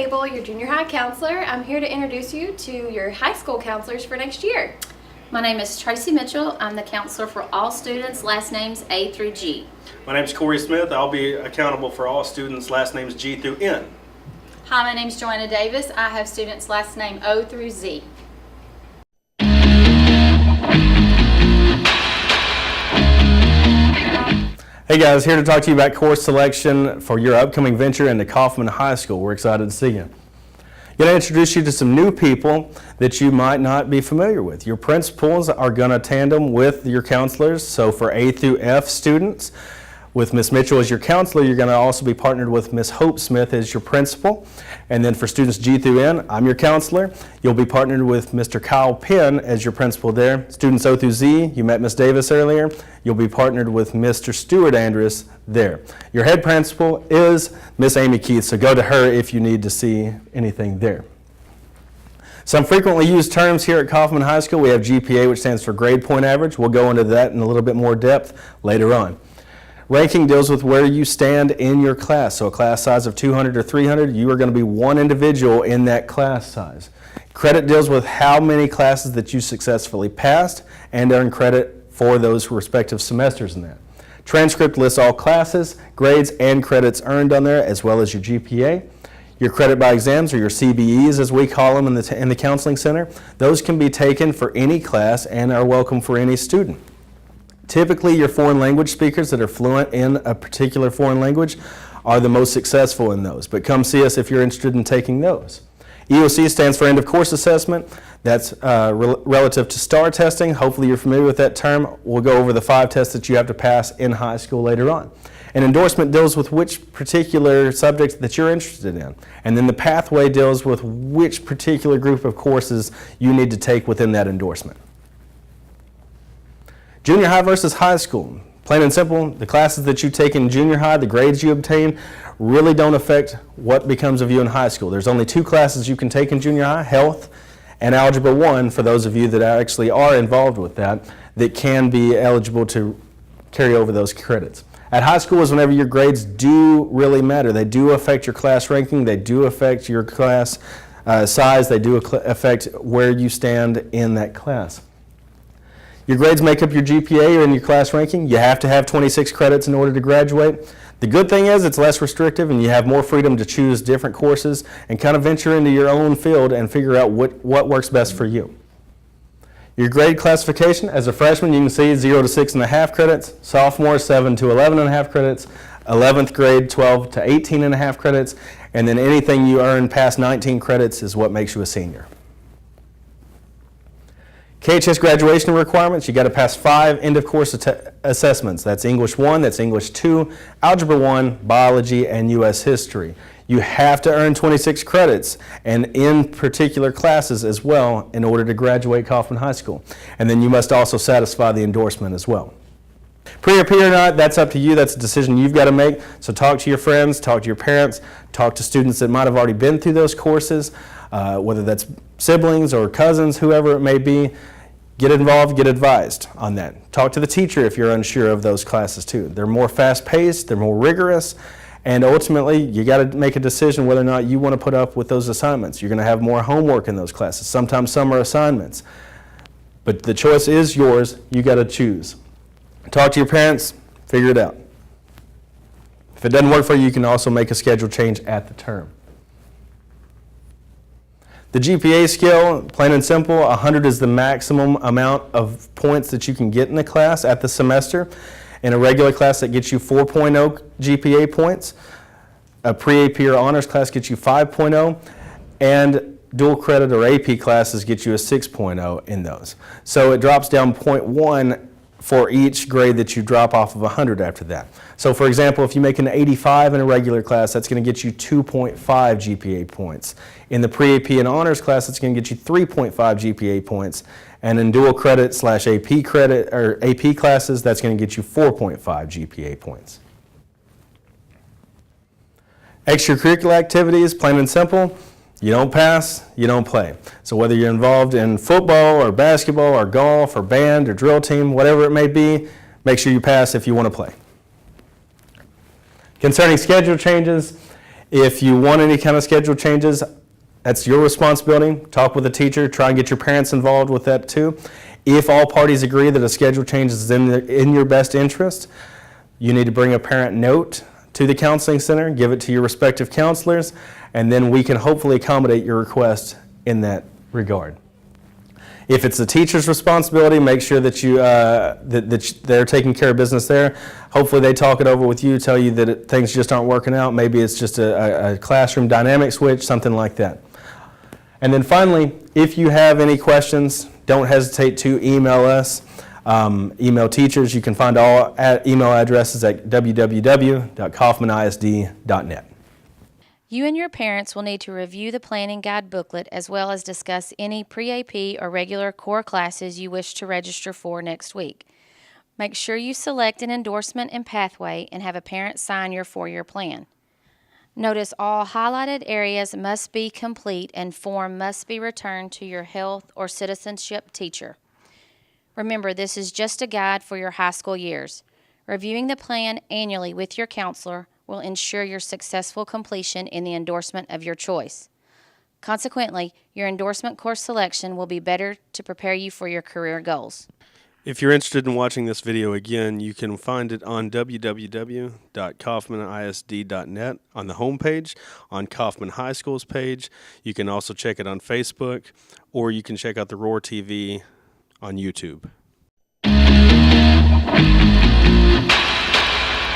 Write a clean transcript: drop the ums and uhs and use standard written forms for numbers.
Mabel, your junior high counselor. I'm here to introduce you to your high school counselors for next year. My name is Tracy Mitchell. I'm the counselor for all students, last names A through G. My name is Corey Smith. I'll be accountable for all students, last names G through N. Hi, my name is Joanna Davis. I have students last name O through Z. Hey guys, here to talk to you about course selection for your upcoming venture into Kaufman High School. We're excited to see you. I'm going to introduce you to some new people that you might not be familiar with. Your principals are going to tandem with your counselors. So for A through F students, with Ms. Mitchell as your counselor, you're going to also be partnered with Ms. Hope Smith as your principal. And then for students G through N, I'm your counselor. You'll be partnered with Mr. Kyle Penn as your principal there. Students O through Z, you met Ms. Davis earlier. You'll be partnered with Mr. Stuart Andrus there. Your head principal is Ms. Amy Keith, so go to her if you need to see anything there. Some frequently used terms here at Kaufman High School. We have GPA, which stands for grade point average. We'll go into that in a little bit more depth later on. Ranking deals with where you stand in your class. So a class size of 200 or 300, you are going to be one individual in that class size. Credit deals with how many classes that you successfully passed and earn credit for those respective semesters in that. Transcript lists all classes, grades, and credits earned on there, as well as your GPA. Your credit by exams, or your CBEs as we call them in the counseling center, those can be taken for any class and are welcome for any student. Typically, your foreign language speakers that are fluent in a particular foreign language are the most successful in those, but come see us if you're interested in taking those. EOC stands for end of course assessment. That's relative to STAR testing. Hopefully you're familiar with that term. We'll go over the 5 tests that you have to pass in high school later on. An endorsement deals with which particular subject that you're interested in. And then the pathway deals with which particular group of courses you need to take within that endorsement. Junior high versus high school. Plain and simple, the classes that you take in junior high, the grades you obtain, really don't affect what becomes of you in high school. There's only 2 classes you can take in junior high, health and Algebra 1, for those of you that actually are involved with that can be eligible to carry over those credits. At high school is whenever your grades do really matter. They do affect your class ranking, they do affect your class size, they do affect where you stand in that class. Your grades make up your GPA and your class ranking. You have to have 26 credits in order to graduate. The good thing is it's less restrictive and you have more freedom to choose different courses and kind of venture into your own field and figure out what works best for you. Your grade classification, as a freshman, you can see 0 to 6.5 credits, sophomore 7 to 11.5 credits, 11th grade 12 to 18.5 credits, and then anything you earn past 19 credits is what makes you a senior. KHS graduation requirements, you got to pass 5 end-of-course assessments. That's English 1, that's English 2, Algebra 1, Biology, and U.S. History. You have to earn 26 credits, and in particular classes as well, in order to graduate Kaufman High School. And then you must also satisfy the endorsement as well. Pre or P or not, that's up to you. That's a decision you've got to make. So talk to your friends, talk to your parents, talk to students that might have already been through those courses, whether that's siblings or cousins, whoever it may be. Get involved, get advised on that. Talk to the teacher if you're unsure of those classes too. They're more fast-paced, they're more rigorous, and ultimately you got to make a decision whether or not you want to put up with those assignments. You're going to have more homework in those classes. Sometimes some are assignments. But the choice is yours. You got to choose. Talk to your parents, figure it out. If it doesn't work for you, you can also make a schedule change at the term. The GPA scale, plain and simple, 100 is the maximum amount of points that you can get in a class at the semester. In a regular class, that gets you 4.0 GPA points. A pre-AP or honors class gets you 5.0, and dual credit or AP classes get you a 6.0 in those. So it drops down 0.1 for each grade that you drop off of 100 after that. So for example, if you make an 85 in a regular class, that's going to get you 2.5 GPA points. In the pre-AP and honors class, it's going to get you 3.5 GPA points. And in dual credit / AP credit or AP classes, that's going to get you 4.5 GPA points. Extracurricular activities, plain and simple. You don't pass, you don't play. So whether you're involved in football or basketball or golf or band or drill team, whatever it may be, make sure you pass if you want to play. Concerning schedule changes, If you want any kind of schedule changes, that's your responsibility. Talk with the teacher. Try and get your parents involved with that too. If all parties agree that a schedule change is in your best interest, you need to bring a parent note to the counseling center, give it to your respective counselors, and then we can hopefully accommodate your request in that regard. If it's the teacher's responsibility, make sure that they're taking care of business there. Hopefully they talk it over with you, tell you that things just aren't working out. Maybe it's just a classroom dynamic switch, something like that. And then finally, if you have any questions, don't hesitate to email us. Email teachers. You can find all email addresses at www.kaufmanisd.net. You and your parents will need to review the planning guide booklet as well as discuss any pre-AP or regular core classes you wish to register for next week. Make sure you select an endorsement and pathway and have a parent sign your 4-year plan. Notice all highlighted areas must be complete and form must be returned to your health or citizenship teacher. Remember, this is just a guide for your high school years. Reviewing the plan annually with your counselor will ensure your successful completion in the endorsement of your choice. Consequently, your endorsement course selection will be better to prepare you for your career goals. If you're interested in watching this video again, you can find it on www.kaufmanisd.net on the homepage, on Kaufman High School's page. You can also check it on Facebook, or you can check out the Roar TV on YouTube.